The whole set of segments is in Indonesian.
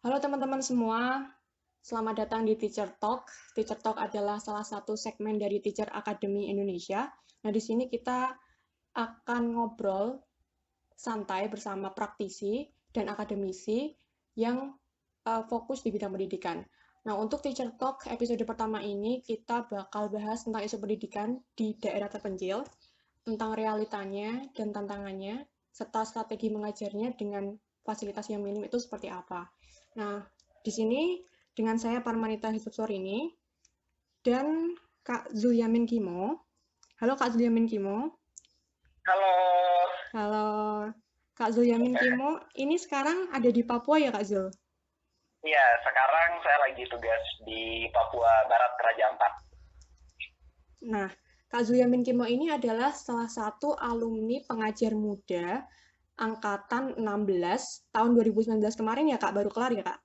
Halo teman-teman semua, selamat datang di Teacher Talk. Teacher Talk adalah salah satu segmen dari Teacher Academy Indonesia. Nah, di sini kita akan ngobrol santai bersama praktisi dan akademisi yang fokus di bidang pendidikan. Nah, untuk Teacher Talk episode pertama ini, kita bakal bahas tentang isu pendidikan di daerah terpencil, tentang realitanya dan tantangannya, serta strategi mengajarnya dengan fasilitas yang minim itu seperti apa. Nah, di sini dengan saya Parmanita Hisupsorini dan Kak Zulyamin Kimo. Halo Kak Zulyamin Kimo. Halo, Halo Kak Zulyamin Kimo. Ini sekarang ada di Papua ya Kak Zul? iya sekarang saya lagi tugas di Papua Barat Raja Ampat. Nah, Kak Zulyamin Kimo ini adalah salah satu alumni pengajar muda angkatan 16 tahun 2019 kemarin ya Kak, baru kelar ya Kak?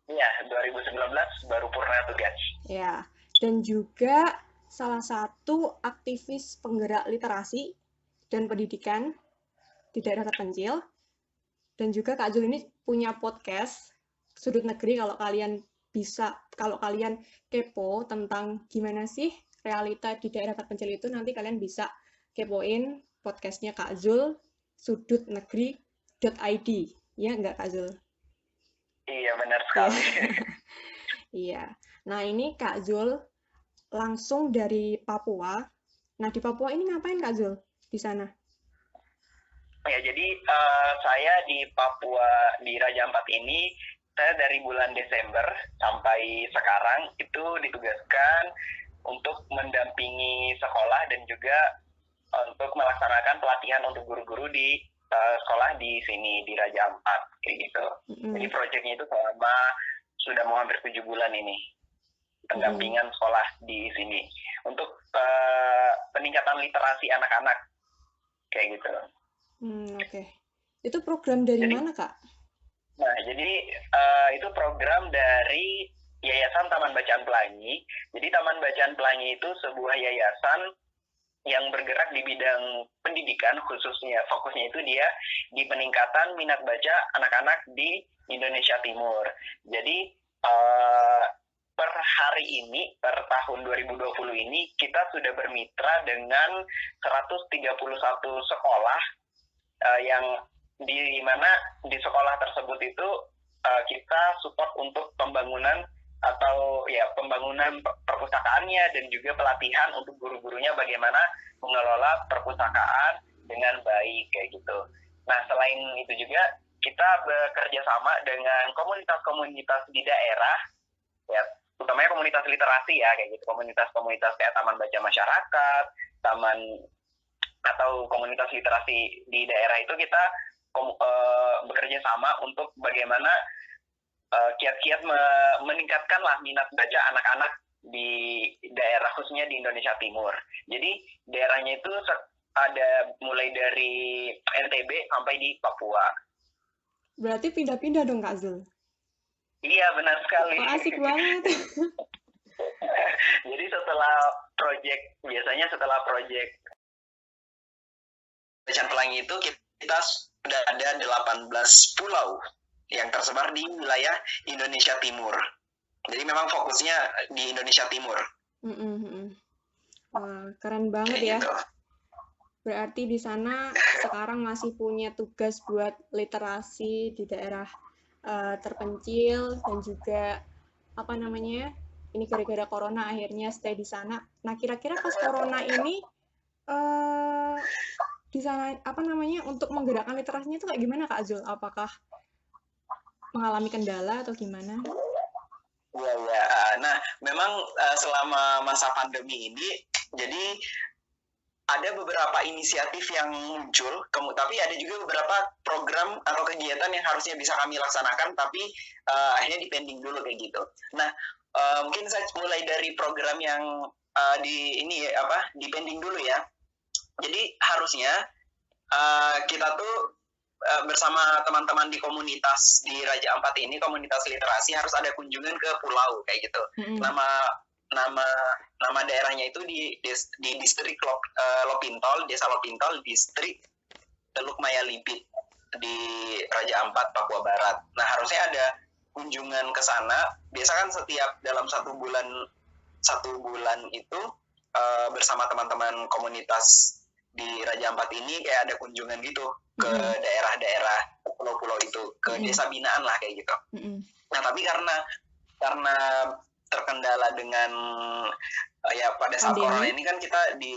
Iya, 2019 baru purna tugas. Ya, dan juga salah satu aktivis penggerak literasi dan pendidikan di daerah terpencil. Dan juga Kak Zul ini punya podcast Sudut Negeri kalau kalian kepo tentang gimana sih realita di daerah terpencil itu, nanti kalian bisa kepoin podcastnya Kak Zul sudutnegeri.id. Ya enggak Kak Zul? Iya benar Iya. sekali. Iya. Nah, ini Kak Zul langsung dari Papua. Nah, di Papua ini ngapain Kak Zul di sana? Ya jadi saya di Papua di Raja Ampat ini saya dari bulan Desember sampai sekarang itu ditugaskan untuk mendampingi sekolah dan juga untuk melaksanakan pelatihan untuk guru-guru di sekolah di sini di Raja Ampat kayak gitu. Jadi Mm-mm. proyeknya itu selama sudah mau hampir 7 bulan ini Mm-mm. pendampingan sekolah di sini untuk peningkatan literasi anak-anak kayak gitu. Oke. Itu program dari Jadi, mana Kak? jadi itu program dari Yayasan Taman Bacaan Pelangi. Jadi Taman Bacaan Pelangi itu sebuah yayasan yang bergerak di bidang pendidikan, khususnya fokusnya itu dia di peningkatan minat baca anak-anak di Indonesia Timur. Jadi per hari ini, per tahun 2020 ini, kita sudah bermitra dengan 131 sekolah yang di mana di sekolah tersebut itu kita support untuk pembangunan atau ya pembangunan perpustakaannya dan juga pelatihan untuk guru-gurunya bagaimana mengelola perpustakaan dengan baik kayak gitu. Nah, selain itu juga kita bekerja sama dengan komunitas-komunitas di daerah ya, utamanya komunitas literasi ya kayak gitu, komunitas-komunitas kayak taman baca masyarakat, taman atau komunitas literasi di daerah itu kita bekerja sama untuk bagaimana kiat-kiat meningkatkanlah minat baca anak-anak di daerah khususnya di Indonesia Timur. Jadi daerahnya itu ada mulai dari NTB sampai di Papua. Berarti pindah-pindah dong Kak Zul. Iya benar sekali. Oh, asik banget. Jadi biasanya setelah project Bacaan Pelangi itu kita sudah ada 18 pulau yang tersebar di wilayah Indonesia Timur. Jadi memang fokusnya di Indonesia Timur. Wah, keren banget Kayak ya. gitu. Berarti di sana sekarang masih punya tugas buat literasi di daerah terpencil dan juga apa namanya? Ini gara-gara corona akhirnya stay di sana. Nah, kira-kira pas corona ini eh di sana apa namanya untuk menggerakkan literasinya itu kayak gimana Kak Zul? Apakah mengalami kendala atau gimana? Iya, ya. Nah, memang selama masa pandemi ini, jadi ada beberapa inisiatif yang muncul, tapi ada juga beberapa program atau kegiatan yang harusnya bisa kami laksanakan, tapi akhirnya dipending dulu kayak gitu. Nah, mungkin saya mulai dari program yang dipending dulu ya. Jadi harusnya kita tuh bersama teman-teman di komunitas di Raja Ampat ini, komunitas literasi, harus ada kunjungan ke pulau kayak gitu. Nama daerahnya itu di distrik Lopintol, desa Lopintol, distrik Teluk Maya Lipit di Raja Ampat, Papua Barat. Nah, harusnya ada kunjungan ke sana. Biasa kan setiap dalam satu bulan itu bersama teman-teman komunitas di Raja Ampat ini kayak ada kunjungan gitu ke daerah-daerah pulau-pulau itu, ke desa binaan lah kayak gitu. Nah tapi karena terkendala dengan ya pada saat corona ini kan kita di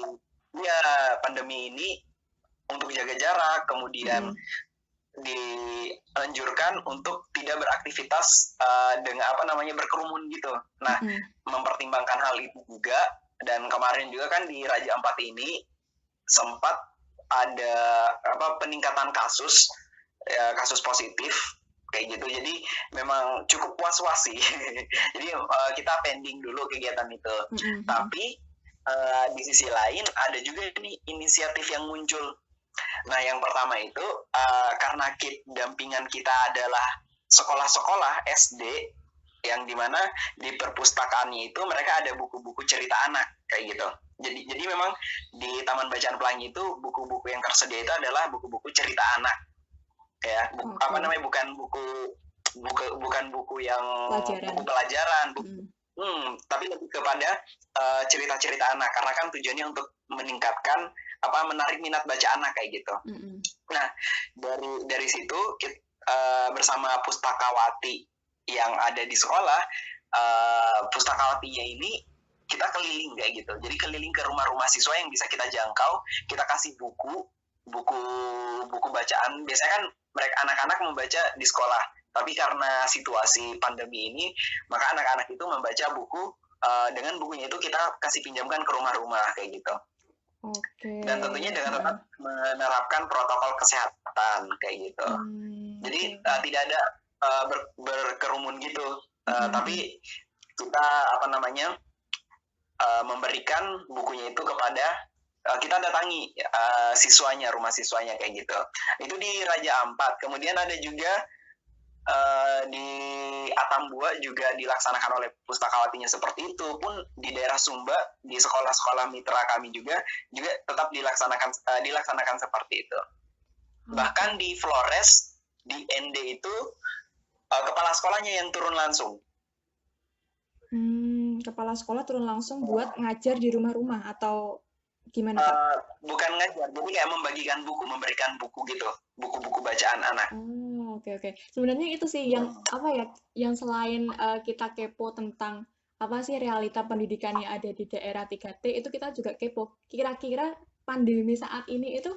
pandemi ini untuk jaga jarak, kemudian dianjurkan untuk tidak beraktivitas dengan berkerumun gitu. Nah, mempertimbangkan hal itu juga, dan kemarin juga kan di Raja Ampat ini sempat ada peningkatan kasus positif kayak gitu. Jadi memang cukup was-was sih. Jadi kita pending dulu kegiatan itu. Tapi di sisi lain ada juga ini inisiatif yang muncul. Nah, yang pertama itu karena dampingan kita adalah sekolah-sekolah SD yang dimana di perpustakaannya itu mereka ada buku-buku cerita anak kayak gitu. Jadi memang di Taman Bacaan Pelangi itu buku-buku yang tersedia itu adalah buku-buku cerita anak. Ya, bukan buku yang buku pelajaran, tapi lebih kepada cerita-cerita anak, karena kan tujuannya untuk meningkatkan menarik minat baca anak kayak gitu. Nah, dari situ bersama pustakawati yang ada di sekolah, pustakawatinya ini kita keliling kayak gitu. Jadi keliling ke rumah-rumah siswa yang bisa kita jangkau, kita kasih buku bacaan. Biasanya kan mereka anak-anak membaca di sekolah, tapi karena situasi pandemi ini, maka anak-anak itu membaca buku dengan bukunya itu kita kasih pinjamkan ke rumah-rumah kayak gitu. Dan tentunya dengan tetap menerapkan protokol kesehatan kayak gitu. Jadi tidak ada berkerumun gitu, tapi kita memberikan bukunya itu kepada kita datangi siswanya, rumah siswanya kayak gitu. Itu di Raja Ampat. Kemudian ada juga di Atambua juga dilaksanakan oleh pustakawatinya seperti itu. Pun di daerah Sumba, di sekolah-sekolah mitra kami juga tetap dilaksanakan seperti itu. Bahkan di Flores, di ND itu kepala sekolahnya yang turun langsung. Kepala sekolah turun langsung buat ngajar di rumah-rumah atau gimana, Pak? Bukan ngajar, jadi kayak membagikan buku, memberikan buku gitu, buku-buku bacaan anak. Oke. Sebenarnya itu sih yang yang selain kita kepo tentang apa sih realita pendidikan yang ada di daerah 3T, itu kita juga kepo. Kira-kira pandemi saat ini itu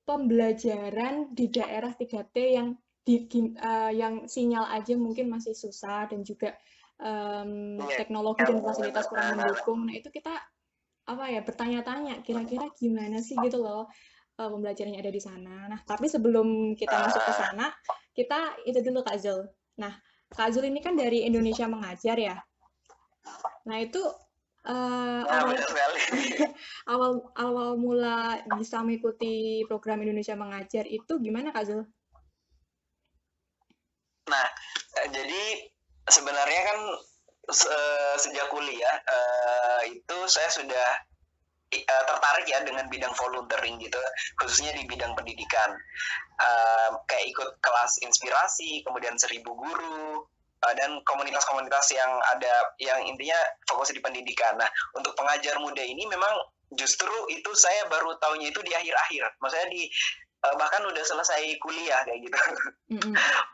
pembelajaran di daerah 3T yang yang sinyal aja mungkin masih susah dan juga teknologi dan fasilitas kurang mendukung. Nah, itu kita bertanya-tanya kira-kira gimana sih gitu loh pembelajarannya ada di sana. Nah, tapi sebelum kita masuk ke sana, kita itu dulu Kak Zul. Nah, Kak Zul ini kan dari Indonesia Mengajar ya. Nah, itu awal mula bisa mengikuti program Indonesia Mengajar itu gimana Kak Zul? Nah, jadi sebenarnya kan sejak kuliah itu saya sudah tertarik ya dengan bidang volunteering gitu, khususnya di bidang pendidikan. Kayak ikut kelas inspirasi, kemudian 1000 guru, dan komunitas-komunitas yang ada yang intinya fokus di pendidikan. Nah, untuk pengajar muda ini memang justru itu saya baru tahunya itu di akhir-akhir. Maksudnya bahkan udah selesai kuliah kayak gitu.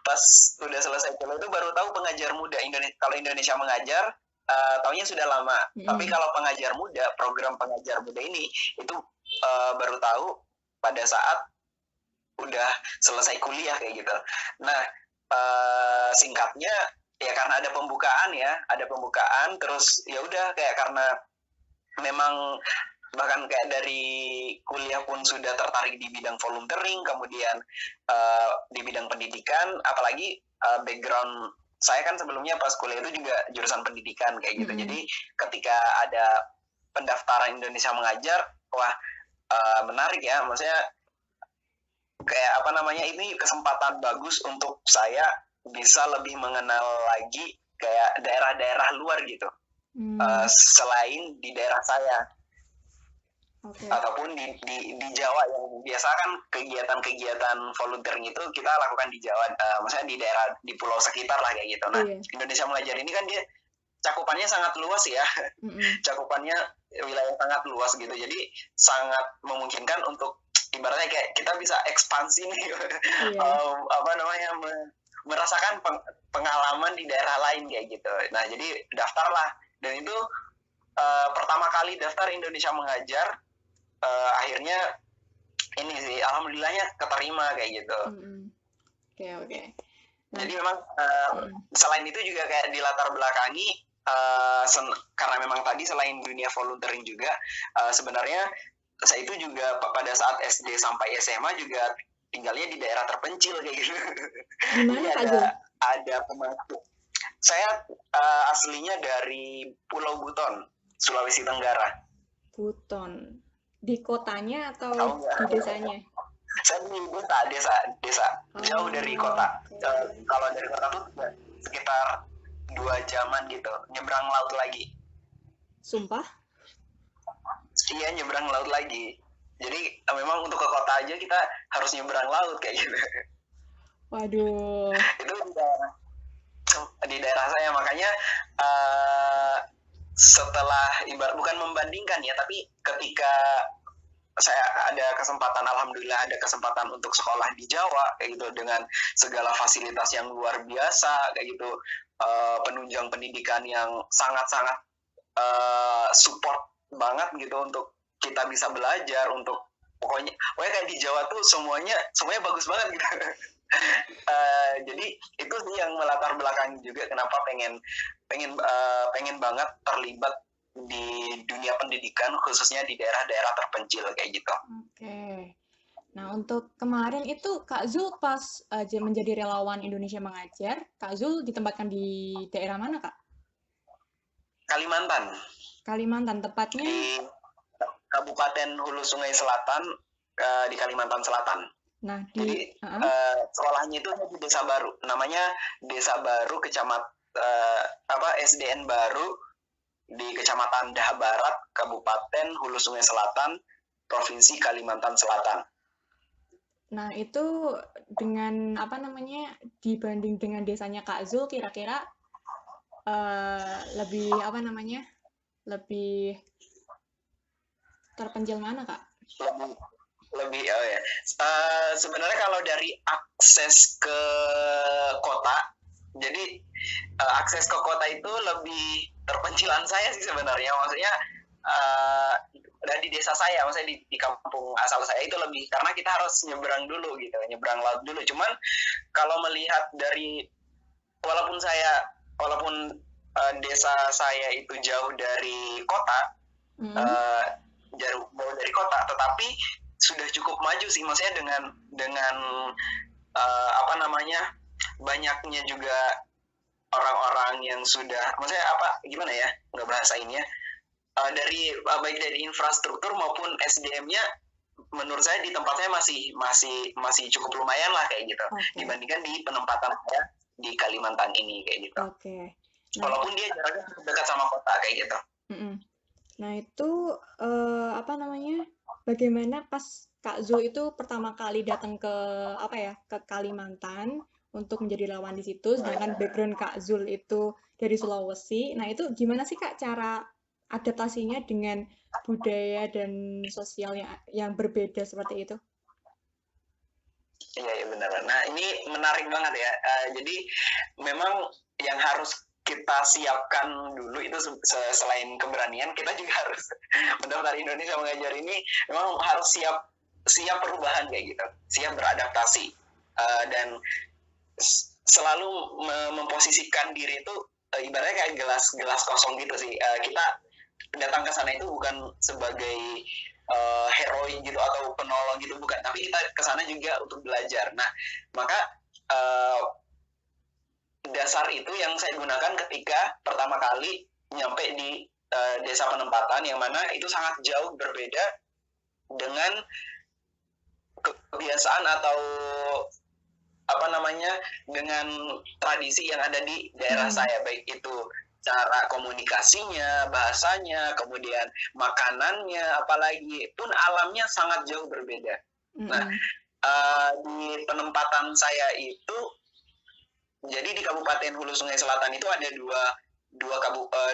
Pas udah selesai kuliah itu baru tahu pengajar muda. Kalau Indonesia Mengajar tahunya sudah lama. Tapi kalau pengajar muda, program pengajar muda ini itu baru tahu pada saat udah selesai kuliah kayak gitu. Nah, singkatnya ya karena ada pembukaan terus ya udah kayak karena memang bahkan kayak dari kuliah pun sudah tertarik di bidang volunteering, kemudian di bidang pendidikan, apalagi background saya kan sebelumnya pas kuliah itu juga jurusan pendidikan kayak gitu. Jadi ketika ada pendaftaran Indonesia Mengajar, wah menarik ya, maksudnya kayak ini kesempatan bagus untuk saya bisa lebih mengenal lagi kayak daerah-daerah luar gitu, selain di daerah saya. Oke. ataupun di Jawa yang biasa kan kegiatan-kegiatan volunteering itu kita lakukan di Jawa, maksudnya di daerah di pulau sekitar lah kayak gitu. Nah, Iya. Indonesia Mengajar ini kan dia cakupannya sangat luas ya, cakupannya wilayah sangat luas gitu, jadi sangat memungkinkan untuk ibaratnya kayak kita bisa ekspansi nih, Iya. apa namanya, merasakan pengalaman di daerah lain kayak gitu. Nah, jadi daftarlah, dan itu pertama kali daftar Indonesia Mengajar, akhirnya ini sih alhamdulillahnya keterima kayak gitu. Oke. Nah, jadi memang selain itu juga kayak di latar belakangi, karena memang tadi selain dunia volunteering juga, sebenarnya saya itu juga pada saat SD sampai SMA juga tinggalnya di daerah terpencil kayak gitu. Gimana Kak Zul? Ada pemasuk. Saya aslinya dari Pulau Buton, Sulawesi Tenggara. Buton. Di kotanya atau di desanya? Saya di desa. Jauh dari kota. Kalau dari kota tuh sekitar 2 jaman gitu, nyebrang laut lagi. Sumpah? Iya, nyebrang laut lagi. Jadi memang untuk ke kota aja kita harus nyebrang laut kayak gitu. Waduh. Itu di daerah saya, makanya setelah bukan membandingkan ya, tapi ketika saya ada kesempatan, alhamdulillah ada kesempatan untuk sekolah di Jawa kayak gitu dengan segala fasilitas yang luar biasa kayak gitu, penunjang pendidikan yang sangat-sangat support banget gitu untuk kita bisa belajar, untuk pokoknya kayak di Jawa tuh semuanya bagus banget gitu. Jadi itu sih yang melatar belakangi juga kenapa pengen banget terlibat di dunia pendidikan, khususnya di daerah-daerah terpencil kayak gitu. Oke. Nah, untuk kemarin itu Kak Zul pas menjadi relawan Indonesia Mengajar, Kak Zul ditempatkan di daerah mana, Kak? Kalimantan. Kalimantan, tepatnya? Di Kabupaten Hulu Sungai Selatan, di Kalimantan Selatan. Nah, jadi sekolahnya itu di Desa Baru, namanya Desa Baru, SDN Baru di Kecamatan Daha Barat, Kabupaten Hulu Sungai Selatan, Provinsi Kalimantan Selatan. Nah, itu dengan dibanding dengan desanya Kak Zul, kira-kira lebih lebih terpencil mana, Kak? Lebih sebenarnya kalau dari akses ke kota, jadi akses ke kota itu lebih terpencilan saya sih sebenarnya, maksudnya di desa saya, maksudnya di kampung asal saya itu lebih, karena kita harus nyebrang dulu gitu, nyebrang laut dulu. Cuman kalau melihat dari, walaupun desa saya itu jauh dari kota, jauh dari kota, tetapi sudah cukup maju sih, maksudnya dengan banyaknya juga orang-orang yang sudah, maksudnya gimana ya, nggak bahasainnya, baik dari infrastruktur maupun SDM-nya, menurut saya di tempat saya masih cukup lumayan lah kayak gitu, dibandingkan di penempatan saya di Kalimantan ini kayak gitu. Nah, walaupun dia jaraknya dekat sama kota kayak gitu. Nah, itu bagaimana pas Kak Zul itu pertama kali datang ke Kalimantan untuk menjadi relawan di situ, sedangkan background Kak Zul itu dari Sulawesi. Nah, itu gimana sih Kak cara adaptasinya dengan budaya dan sosial yang berbeda seperti itu? Iya, benar. Nah, ini menarik banget ya. Jadi memang yang harus kita siapkan dulu itu, selain keberanian, kita juga harus mendaftar Indonesia Mengajar ini memang harus siap perubahan kayak gitu, siap beradaptasi, dan selalu memposisikan diri itu ibaratnya kayak gelas kosong gitu sih. Kita datang ke sana itu bukan sebagai heroin gitu atau penolong gitu, bukan, tapi kita ke sana juga untuk belajar. Nah, maka dasar itu yang saya gunakan ketika pertama kali nyampe di desa penempatan, yang mana itu sangat jauh berbeda dengan kebiasaan atau dengan tradisi yang ada di daerah saya, baik itu cara komunikasinya, bahasanya, kemudian makanannya, apalagi pun alamnya sangat jauh berbeda. Nah, di penempatan saya itu, jadi di Kabupaten Hulu Sungai Selatan itu ada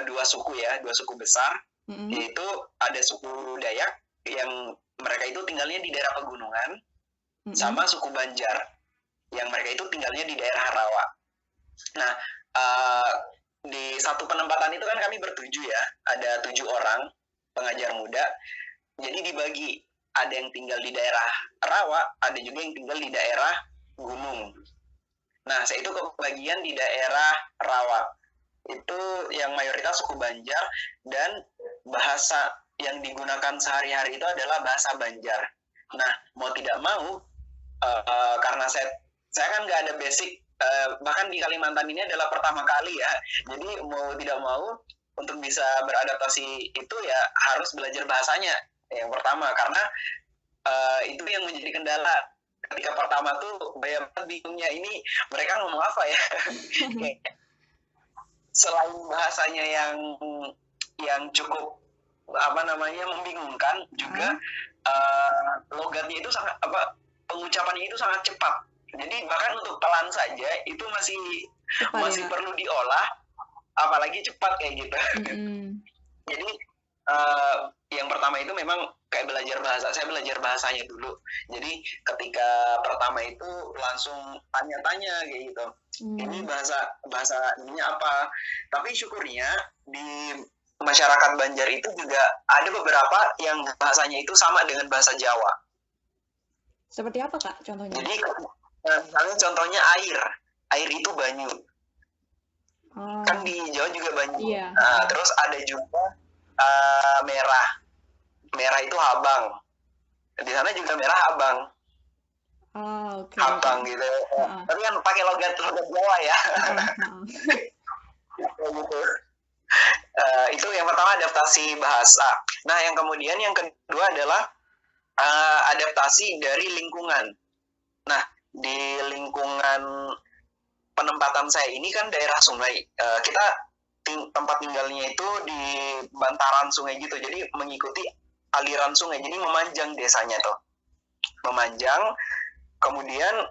dua suku ya, dua suku besar, yaitu ada suku Dayak yang mereka itu tinggalnya di daerah pegunungan, sama suku Banjar yang mereka itu tinggalnya di daerah rawa. Nah, di satu penempatan itu kan kami bertujuh ya, ada 7 orang pengajar muda. Jadi dibagi, ada yang tinggal di daerah rawa, ada juga yang tinggal di daerah gunung. Nah, saya itu kebagian di daerah rawa. Itu yang mayoritas suku Banjar, dan bahasa yang digunakan sehari-hari itu adalah bahasa Banjar. Nah, mau tidak mau, karena saya kan nggak ada basic, bahkan di Kalimantan ini adalah pertama kali ya, jadi mau tidak mau untuk bisa beradaptasi itu ya harus belajar bahasanya yang pertama, karena itu yang menjadi kendala ketika pertama tuh. Banyak bingungnya, ini mereka ngomong apa ya. Selain bahasanya yang cukup membingungkan, juga logatnya itu sangat pengucapannya itu sangat cepat. Jadi bahkan untuk pelan saja itu masih perlu diolah, apalagi cepat kayak gitu. Jadi yang pertama itu memang kayak belajar bahasa. Saya belajar bahasanya dulu. Jadi ketika pertama itu langsung tanya-tanya kayak gitu. Ini bahasa ininya apa? Tapi syukurnya di masyarakat Banjar itu juga ada beberapa yang bahasanya itu sama dengan bahasa Jawa. Seperti apa, Kak, contohnya? Jadi misalnya contohnya air itu banyu. Kan di Jawa juga banyu. Iya. Nah, terus ada juga merah itu habang. Di sana juga merah habang. Habang gitu. Tapi kan pakai logat Jawa ya. Gitu. Itu yang pertama, adaptasi bahasa. Nah, yang kemudian yang kedua adalah adaptasi dari lingkungan. Nah, di lingkungan penempatan saya ini kan daerah sungai. Kita tempat tinggalnya itu di bantaran sungai gitu, jadi mengikuti aliran sungai, jadi memanjang desanya tuh, memanjang. Kemudian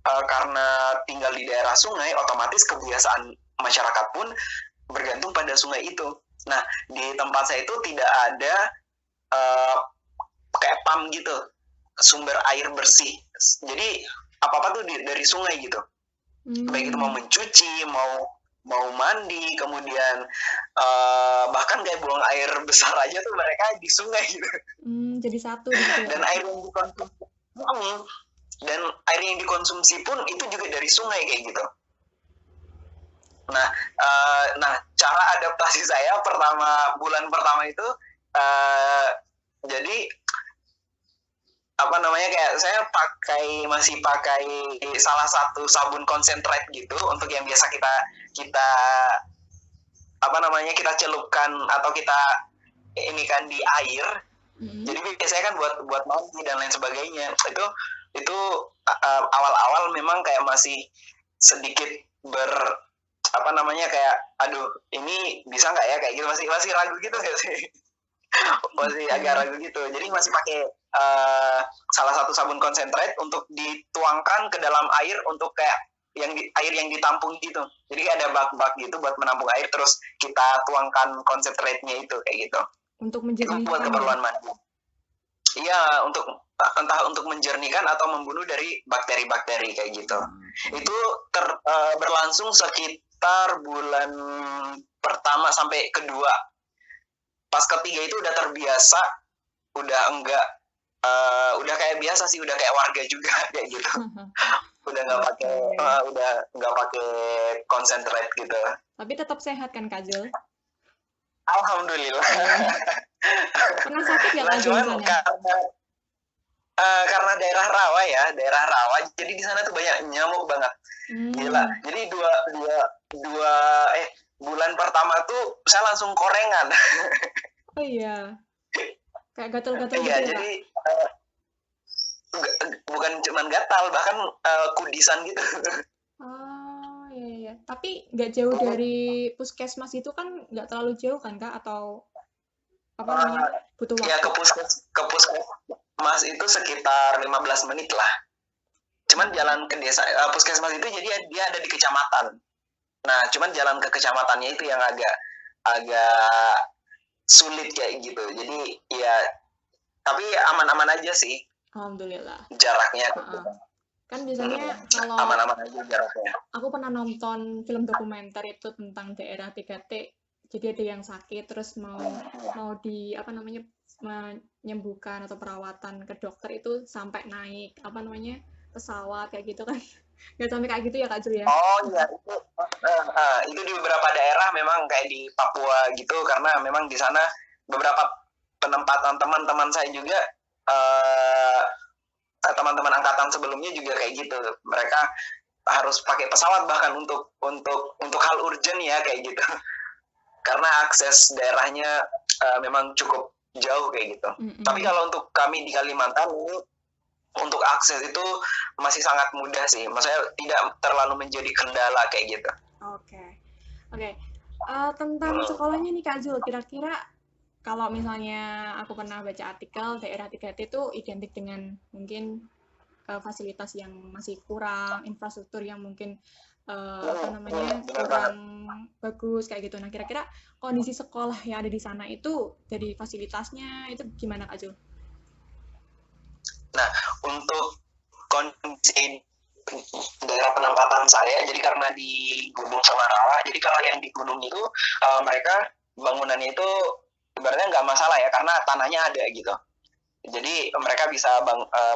karena tinggal di daerah sungai, otomatis kebiasaan masyarakat pun bergantung pada sungai itu. Nah, di tempat saya itu tidak ada kayak pam gitu, sumber air bersih. Jadi apa-apa tuh dari sungai gitu. Baik itu mau mencuci, mau mandi, kemudian bahkan kayak buang air besar aja tuh mereka di sungai gitu. Jadi satu gitu. Dan air yang dikonsumsi pun itu juga dari sungai kayak gitu. Nah, cara adaptasi saya bulan pertama itu, jadi kayak saya masih pakai salah satu sabun konsentrat gitu, untuk yang biasa kita celupkan atau kita ini kan di air. Jadi biasanya kan buat mandi dan lain sebagainya. Itu awal-awal memang kayak masih sedikit kayak aduh ini bisa nggak ya kayak gitu, masih ragu gitu nggak sih. Masih agak ragu gitu. Jadi masih pakai salah satu sabun konsentrat untuk dituangkan ke dalam air, untuk kayak air yang ditampung gitu. Jadi ada bak-bak gitu buat menampung air, terus kita tuangkan konsentratnya itu kayak gitu. Untuk menjernihkan. Itu buat keperluan mandi. Iya, entah untuk menjernihkan atau membunuh dari bakteri-bakteri kayak gitu. Itu berlangsung sekitar bulan pertama sampai kedua. Pas ketiga itu udah terbiasa, udah kayak biasa sih, udah kayak warga juga kayak gitu. Udah nggak pakai konsentrat gitu. Tapi tetap sehat kan, Kak Jul? Alhamdulillah. Pernah sakit nggak, Kak Jul, di sana? Karena daerah rawa, jadi di sana tuh banyak nyamuk banget. Gila. Jadi bulan pertama tuh saya langsung korengan. Oh iya. Kayak gatal-gatal gitu ya, ya, jadi bukan cuma gatal, bahkan kudisan gitu. iya. Tapi nggak jauh dari puskesmas itu kan nggak terlalu jauh kan Kak? Atau apa namanya butuh Ya waktu? ke puskesmas itu sekitar 15 menit lah. Cuman jalan ke desa, puskesmas itu jadi dia ada di kecamatan. Nah, cuman jalan ke kecamatannya itu yang agak sulit kayak gitu. Jadi ya, tapi aman-aman aja sih Alhamdulillah. jaraknya. Kan biasanya kalau Aman-aman aja jaraknya. aku pernah nonton film dokumenter itu tentang daerah 3T. Jadi ada yang sakit terus mau di apa namanya menyembuhkan atau perawatan ke dokter itu sampai naik apa namanya pesawat kayak gitu kan. Nggak sampai kayak gitu ya Kak Jul ya? Oh iya, itu di beberapa daerah memang kayak di Papua gitu, karena memang di sana beberapa penempatan teman-teman saya juga, teman-teman angkatan sebelumnya juga kayak gitu. Mereka harus pakai pesawat bahkan untuk hal urgent ya kayak gitu. Karena akses daerahnya memang cukup jauh kayak gitu. Tapi kalau untuk kami di Kalimantan ini, untuk akses itu masih sangat mudah sih. Maksudnya tidak terlalu menjadi kendala kayak gitu. Oke. Tentang sekolahnya nih Kak Zul, kira-kira kalau misalnya aku pernah baca artikel daerah 3T itu identik dengan mungkin fasilitas yang masih kurang, infrastruktur yang mungkin apa namanya kurang bagus kayak gitu. Nah, kira-kira kondisi sekolah yang ada di sana itu dari fasilitasnya itu gimana Kak Zul? Nah, untuk kondisi daerah penempatan saya, jadi karena di Gunung Semerawah, jadi kalau yang di gunung itu mereka bangunannya itu ibaratnya nggak masalah ya, karena tanahnya ada gitu. Jadi mereka bisa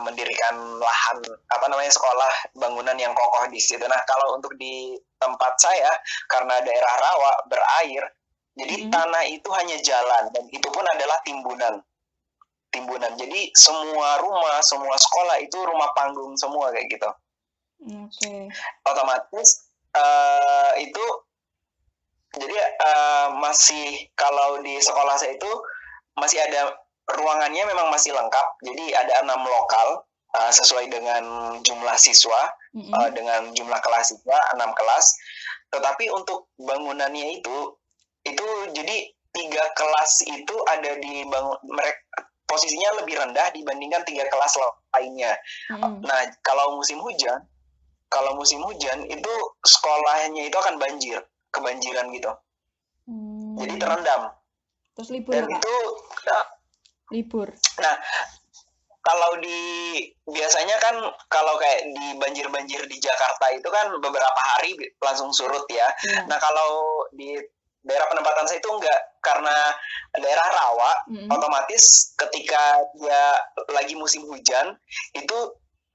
mendirikan lahan apa namanya sekolah bangunan yang kokoh di situ. Nah, kalau untuk di tempat saya karena daerah rawa berair, jadi tanah itu hanya jalan dan itu pun adalah timbunan. Jadi semua rumah, semua sekolah itu rumah panggung semua kayak gitu. Otomatis itu jadi masih kalau di sekolah saya itu masih ada ruangannya memang masih lengkap. Jadi ada 6 lokal sesuai dengan jumlah siswa, dengan jumlah kelas siswa 6 kelas. Tetapi untuk bangunannya itu jadi 3 kelas itu ada di mereka posisinya lebih rendah dibandingkan 3 kelas lainnya. Nah, kalau musim hujan itu sekolahnya itu akan kebanjiran gitu. Jadi terendam. Terus libur dan ya, itu libur. Nah, kalau biasanya kan kalau kayak di banjir di Jakarta itu kan beberapa hari langsung surut ya. Nah, kalau di daerah penempatan saya itu enggak, karena daerah rawa, otomatis ketika dia lagi musim hujan itu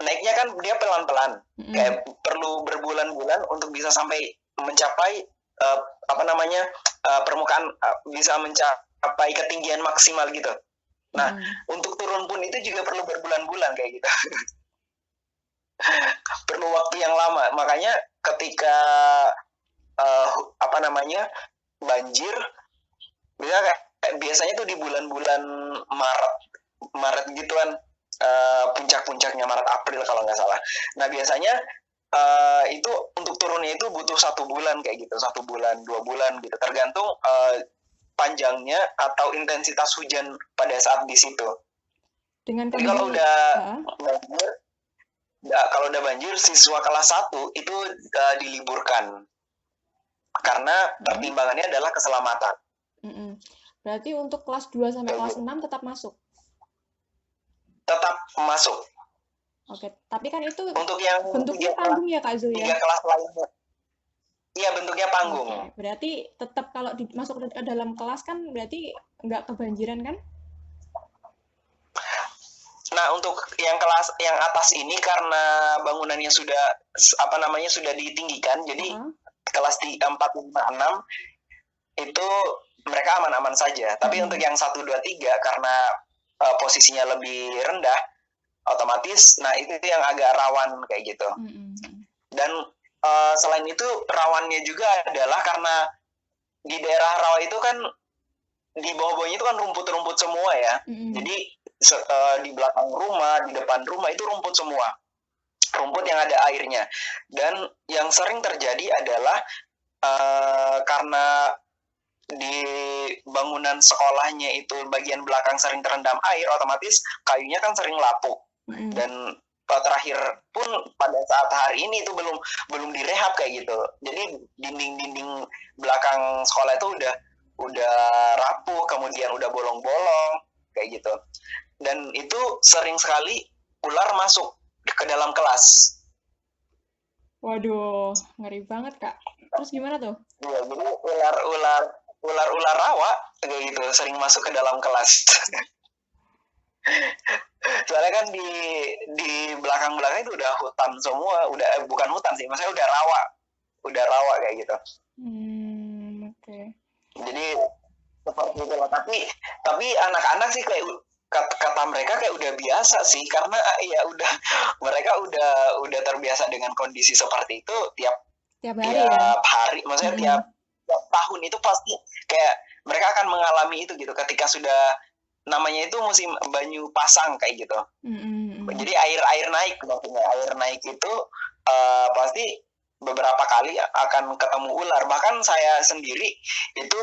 naiknya kan dia pelan-pelan, kayak perlu berbulan-bulan untuk bisa sampai mencapai permukaan, bisa mencapai ketinggian maksimal gitu. Nah, untuk turun pun itu juga perlu berbulan-bulan kayak gitu. Perlu waktu yang lama. Makanya ketika banjir, biasanya tuh di bulan-bulan Maret gituan, puncak-puncaknya Maret April kalau nggak salah. Nah, biasanya itu untuk turunnya itu butuh 1 bulan kayak gitu, 1 bulan, 2 bulan gitu, tergantung panjangnya atau intensitas hujan pada saat di situ. Jadi kalau udah banjir, siswa kelas 1 itu diliburkan karena pertimbangannya adalah keselamatan. Berarti untuk kelas 2 sampai kelas 6 tetap masuk? Tetap masuk. Oke, tapi kan itu untuk yang bentuknya panggung ya Kak Zul ya? 3 kelas lainnya. Iya, bentuknya panggung. Berarti tetap kalau masuk ke dalam kelas kan berarti nggak kebanjiran kan? Nah, untuk yang kelas yang atas ini karena bangunannya sudah sudah ditinggikan, jadi kelas 4, 5, 6 itu mereka aman-aman saja. Tapi untuk yang 1, 2, 3 karena posisinya lebih rendah, otomatis itu yang agak rawan kayak gitu. Dan selain itu rawannya juga adalah karena di daerah rawa itu kan di bawah-bawahnya itu kan rumput-rumput semua ya. Jadi di belakang rumah, di depan rumah itu rumput semua. rumput yang ada airnya. Dan yang sering terjadi adalah karena di bangunan sekolahnya itu bagian belakang sering terendam air, otomatis kayunya kan sering lapuk. Dan terakhir pun pada saat hari ini itu belum direhab kayak gitu. Jadi dinding-dinding belakang sekolah itu udah rapuh, kemudian udah bolong-bolong kayak gitu. Dan itu sering sekali ular masuk ke dalam kelas. Waduh, ngeri banget, Kak. Terus gimana tuh? Iya, jadi ular rawa kayak gitu sering masuk ke dalam kelas. Soalnya kan di belakang itu udah hutan semua, bukan hutan sih, maksudnya udah rawa kayak gitu. Oke. Jadi seperti itu lah. Tapi anak-anak sih kayak kata mereka kayak udah biasa sih, karena ya mereka udah terbiasa dengan kondisi seperti itu tiap hari, maksudnya tiap tahun itu pasti kayak mereka akan mengalami itu gitu ketika sudah namanya itu musim banyu pasang kayak gitu. Jadi air naik, maksudnya air naik itu pasti beberapa kali akan ketemu ular. Bahkan saya sendiri itu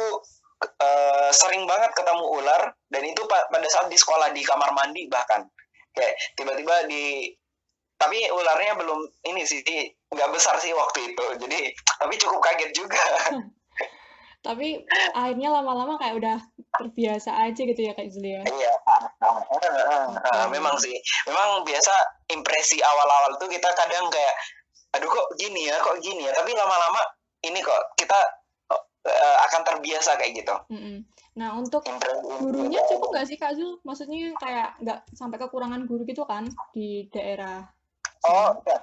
sering banget ketemu ular, dan itu pada saat di sekolah, di kamar mandi bahkan kayak tiba-tiba tapi ularnya belum ini sih, nggak besar sih waktu itu, jadi tapi cukup kaget juga. Tapi akhirnya lama-lama kayak udah terbiasa aja gitu ya Kak Zulia. Iya, memang sih, memang biasa impresi awal-awal tuh kita kadang kayak aduh kok gini ya, tapi lama-lama ini kok kita akan terbiasa kayak gitu. Nah, untuk gurunya cukup nggak sih Kak Zul? Maksudnya kayak nggak sampai kekurangan guru gitu kan di daerah? Oh, ya.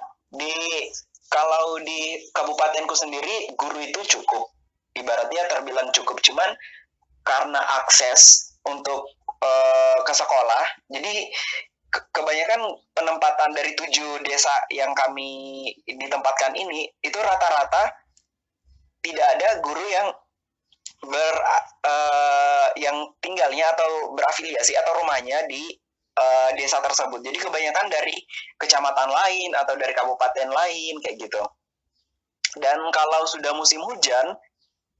Kalau di kabupatenku sendiri guru itu cukup, ibaratnya terbilang cukup, cuman karena akses untuk ke sekolah, jadi kebanyakan penempatan dari 7 desa yang kami ditempatkan ini itu rata-rata tidak ada guru yang tinggalnya atau berafiliasi atau rumahnya di desa tersebut. Jadi kebanyakan dari kecamatan lain atau dari kabupaten lain kayak gitu. Dan kalau sudah musim hujan,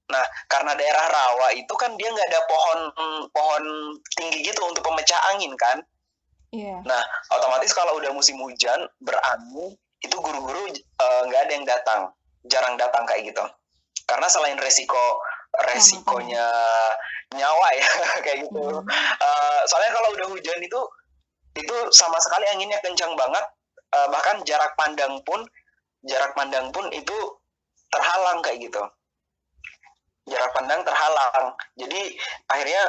nah karena daerah rawa itu kan dia nggak ada pohon tinggi gitu untuk pemecah angin kan. Yeah. Nah otomatis kalau udah musim hujan berangin, itu guru-guru nggak ada yang datang, jarang datang kayak gitu. Karena selain resikonya nyawa ya kayak gitu. Soalnya kalau udah hujan itu sama sekali anginnya kencang banget, bahkan jarak pandang pun itu terhalang kayak gitu. Jarak pandang terhalang. Jadi akhirnya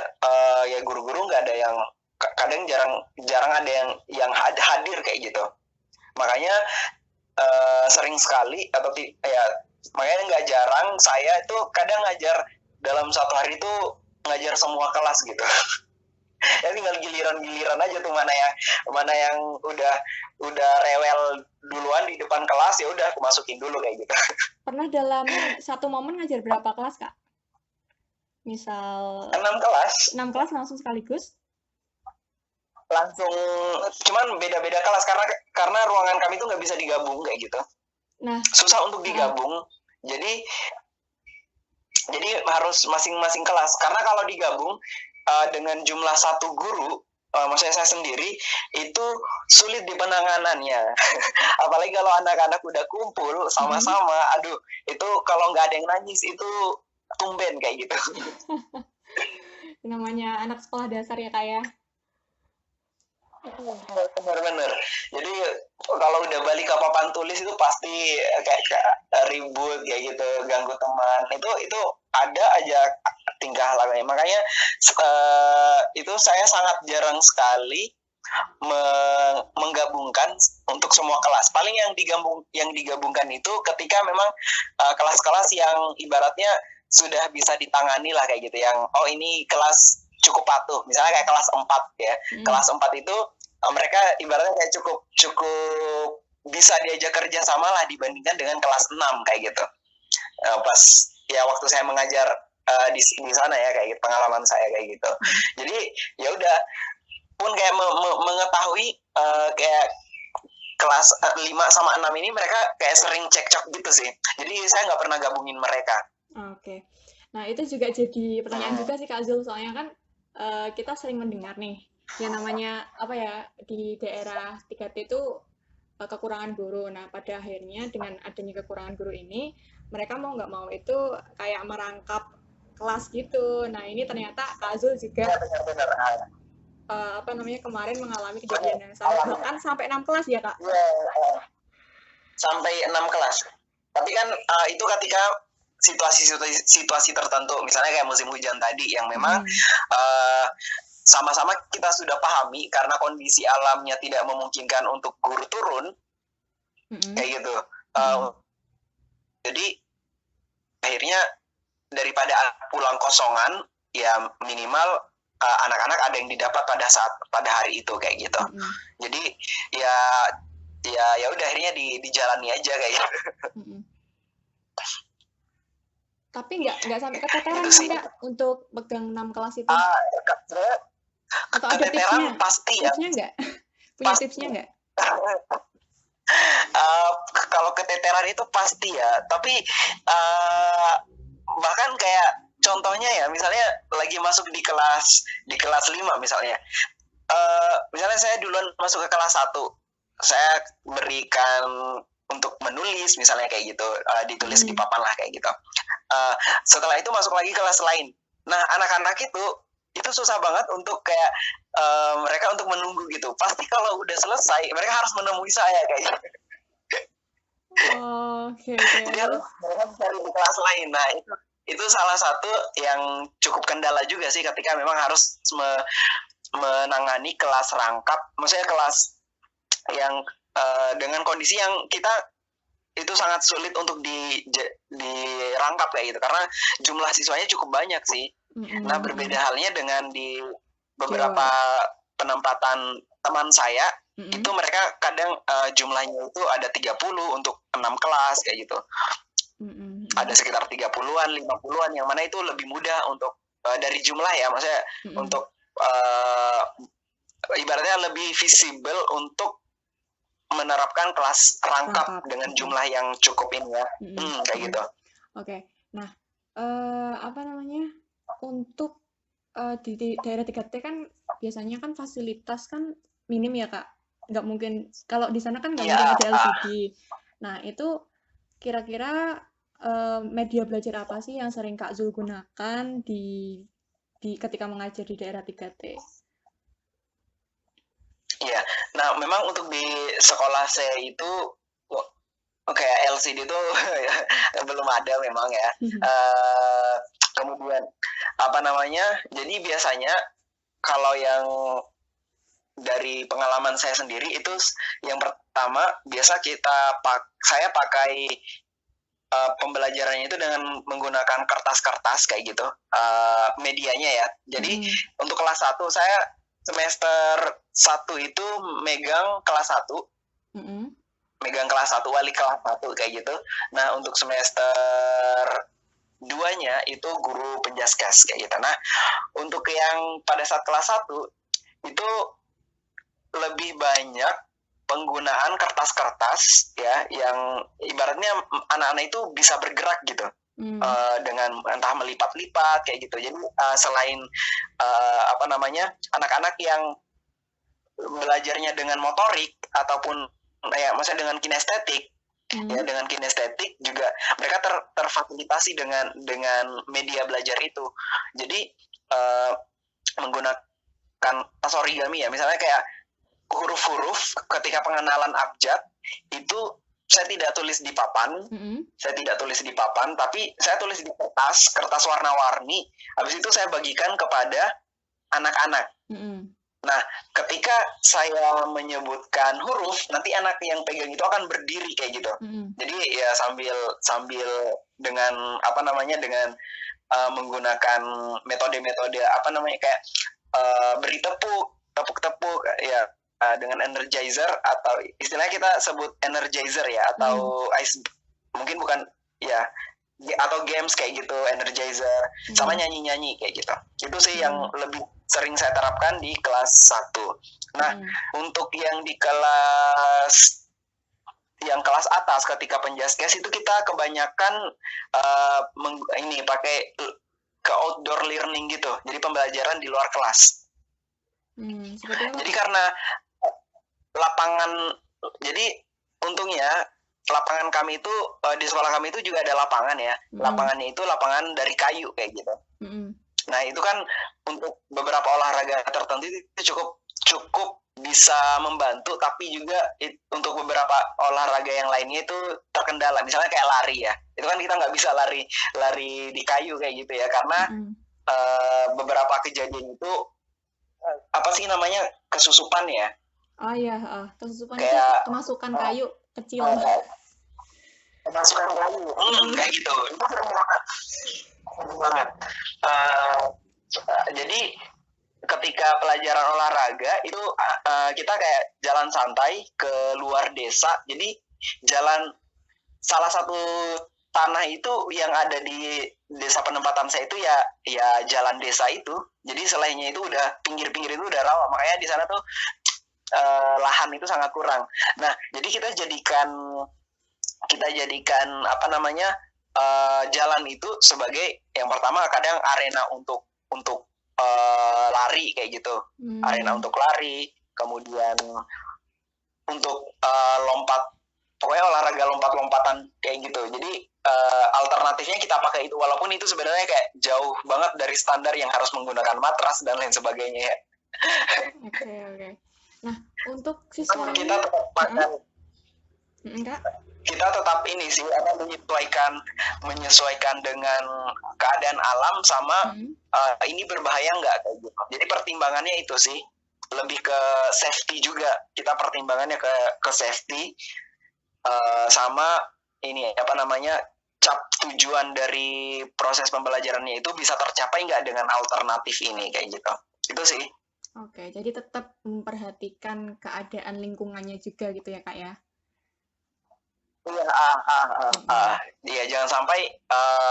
ya guru-guru nggak ada yang, kadang jarang ada yang hadir kayak gitu. Makanya sering sekali makanya nggak jarang saya itu kadang ngajar dalam satu hari itu ngajar semua kelas gitu. Ya tinggal giliran aja tuh mana yang udah rewel duluan di depan kelas, ya udah aku masukin dulu kayak gitu. Pernah dalam satu momen ngajar berapa kelas Kak? Misal 6 kelas. 6 kelas langsung sekaligus? Langsung, cuman beda-beda kelas karena ruangan kami tuh nggak bisa digabung kayak gitu. Nah, susah untuk digabung. Jadi harus masing-masing kelas, karena kalau digabung dengan jumlah satu guru, maksudnya saya sendiri, itu sulit di penanganannya. Apalagi kalau anak-anak udah kumpul sama-sama, aduh itu kalau nggak ada yang nangis itu tumben kayak gitu. Namanya anak sekolah dasar ya Kak ya. Bener. Jadi kalau udah balik ke papan tulis itu pasti kayak ribut kayak gitu, ganggu teman. Itu ada aja tingkah lakunya. Makanya itu saya sangat jarang sekali menggabungkan untuk semua kelas. Paling yang digabungkan itu ketika memang kelas-kelas yang ibaratnya sudah bisa ditangani lah kayak gitu, yang ini kelas cukup patuh, misalnya kayak kelas 4 ya. Kelas 4 itu mereka ibaratnya kayak cukup bisa diajak kerja sama lah dibandingkan dengan kelas 6 kayak gitu. Pas ya waktu saya mengajar di sana ya, kayak gitu, pengalaman saya kayak gitu. Jadi ya udah, pun kayak mengetahui kayak kelas 5 sama 6 ini mereka kayak sering cekcok gitu sih. Jadi saya nggak pernah gabungin mereka. Oke. Nah, itu juga jadi pertanyaan juga sih Kak Zul, soalnya kan kita sering mendengar nih, yang namanya apa ya, di daerah 3T itu kekurangan guru. Nah, pada akhirnya dengan adanya kekurangan guru ini, mereka mau nggak mau itu kayak merangkap kelas gitu. Nah, ini ternyata Kak Zul juga Benar-benar. apa namanya kemarin mengalami kejadian yang sama, bahkan sampai 6 kelas ya Kak? Sampai 6 kelas. Tapi kan itu ketika situasi tertentu, misalnya kayak musim hujan tadi yang memang sama-sama kita sudah pahami karena kondisi alamnya tidak memungkinkan untuk guru turun, kayak gitu. Jadi akhirnya daripada pulang kosongan, ya minimal anak-anak ada yang didapat pada hari itu kayak gitu. Jadi ya udah akhirnya dijalani aja kayak gitu. Tapi nggak sampai keteteran Gitu kan sih. Kak untuk pegang 6 kelas itu? Atau ada Keteteran tipsnya? pasti ya. Tipsnya nggak? Punya tipsnya nggak? Kalau keteteran itu pasti ya, tapi bahkan kayak contohnya ya, misalnya lagi masuk di kelas 5 misalnya. Misalnya saya duluan masuk ke kelas 1, saya berikan untuk menulis misalnya kayak gitu, ditulis di papan lah kayak gitu. Setelah itu masuk lagi kelas lain. Nah, anak-anak itu susah banget untuk kayak mereka untuk menunggu gitu. Pasti kalau udah selesai mereka harus menemui saya kayak gitu. Oke. Jadi harus mereka cari di kelas lain. Nah, itu salah satu yang cukup kendala juga sih ketika memang harus menangani kelas rangkap, maksudnya kelas yang dengan kondisi yang kita itu sangat sulit untuk dirangkap kayak gitu karena jumlah siswanya cukup banyak sih. Nah, berbeda halnya dengan di beberapa penempatan teman saya, itu mereka kadang jumlahnya itu ada 30 untuk 6 kelas kayak gitu. Ada sekitar 30-an, 50-an yang mana itu lebih mudah untuk dari jumlah ya, maksudnya untuk ibaratnya lebih visible untuk menerapkan kelas rangkap dengan jumlah yang cukup ini ya. Kayak gitu. Oke. Nah, apa namanya? Untuk di daerah 3T kan biasanya kan fasilitas kan minim ya Kak. Nggak mungkin, kalau di sana kan nggak mungkin ada LCD. Nah, itu kira-kira media belajar apa sih yang sering Kak Zul gunakan di ketika mengajar di daerah 3T? Iya, nah memang untuk di sekolah saya itu kayak LCD itu belum ada memang ya. Kemudian apa namanya? Jadi biasanya kalau yang dari pengalaman saya sendiri itu yang pertama biasa saya pakai pembelajarannya itu dengan menggunakan kertas-kertas kayak gitu medianya ya. Jadi untuk kelas 1 saya semester 1 itu megang kelas 1. Megang kelas 1, wali kelas 1 kayak gitu. Nah, untuk semester 2-nya itu guru penjaskes kayak gitu. Nah, untuk yang pada saat kelas 1 itu lebih banyak penggunaan kertas-kertas ya yang ibaratnya anak-anak itu bisa bergerak gitu. Dengan entah melipat-lipat kayak gitu. Jadi selain apa namanya anak-anak yang belajarnya dengan motorik ataupun ya maksudnya dengan kinestetik ya, dengan kinestetik juga mereka terfasilitasi dengan media belajar itu. Jadi menggunakan tas origami ya, misalnya kayak huruf-huruf ketika pengenalan abjad itu saya tidak tulis di papan, tapi saya tulis di kertas warna-warni. Habis itu saya bagikan kepada anak-anak. Nah, ketika saya menyebutkan huruf, nanti anak yang pegang itu akan berdiri kayak gitu. Jadi ya sambil dengan apa namanya dengan menggunakan metode-metode apa namanya kayak beri tepuk-tepuk ya. Dengan energizer atau istilahnya kita sebut energizer ya atau ice mungkin bukan ya atau games kayak gitu energizer sama nyanyi kayak gitu. Itu sih yang lebih sering saya terapkan di kelas 1. Nah, untuk yang di kelas yang kelas atas ketika penjaskes itu kita kebanyakan ini pakai ke outdoor learning gitu, jadi pembelajaran di luar kelas. Seperti apa? Jadi karena lapangan, jadi untungnya lapangan kami itu di sekolah kami itu juga ada lapangan ya. Lapangannya itu lapangan dari kayu kayak gitu. Nah itu kan untuk beberapa olahraga tertentu itu cukup bisa membantu, tapi juga untuk beberapa olahraga yang lainnya itu terkendala. Misalnya kayak lari ya, itu kan kita nggak bisa lari di kayu kayak gitu ya, karena beberapa kejadian itu apa sih namanya, kesusupan ya. Oh iya, kesusupan kayak, itu kemasukan kayu kecil. Kemasukan kayu, kayak gitu. Itu sering banget. Jadi ketika pelajaran olahraga itu kita kayak jalan santai ke luar desa. Jadi jalan salah satu tanah itu yang ada di desa penempatan saya itu ya jalan desa itu. Jadi selainnya itu udah pinggir-pinggir itu udah rawa. Makanya di sana tuh lahan itu sangat kurang. Nah, jadi kita jadikan apa namanya, jalan itu sebagai yang pertama kadang arena untuk lari kayak gitu. Arena untuk lari, kemudian untuk lompat, pokoknya olahraga lompat-lompatan kayak gitu. Jadi alternatifnya kita pakai itu, walaupun itu sebenarnya kayak jauh banget dari standar yang harus menggunakan matras dan lain sebagainya ya. Oke. Nah, untuk siswa kita tetap kita tetap ini sih, menyesuaikan dengan keadaan alam sama ini berbahaya nggak kayak gitu. Jadi pertimbangannya itu sih, lebih ke safety juga. Kita pertimbangannya ke safety sama ini apa namanya, tujuan dari proses pembelajarannya itu bisa tercapai nggak dengan alternatif ini kayak gitu. Itu sih. Oke, jadi tetap memperhatikan keadaan lingkungannya juga gitu ya Kak ya? Iya, jangan sampai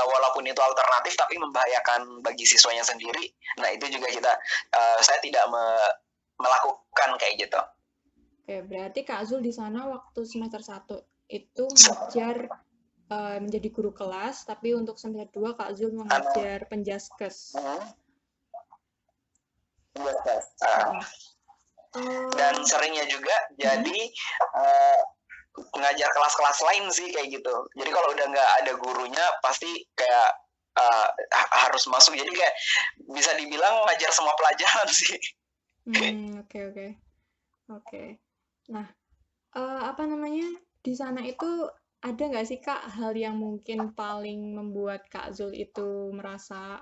walaupun itu alternatif tapi membahayakan bagi siswanya sendiri. Nah itu juga saya tidak melakukan kayak gitu. Oke, berarti Kak Zul di sana waktu semester 1 itu mengajar menjadi guru kelas, tapi untuk semester 2 Kak Zul mengajar penjaskes. Dan seringnya juga jadi ngajar kelas-kelas lain sih kayak gitu. Jadi kalau udah nggak ada gurunya pasti kayak harus masuk. Jadi kayak bisa dibilang ngajar semua pelajaran sih. Oke. Nah, apa namanya, di sana itu ada nggak sih Kak hal yang mungkin paling membuat Kak Zul itu merasa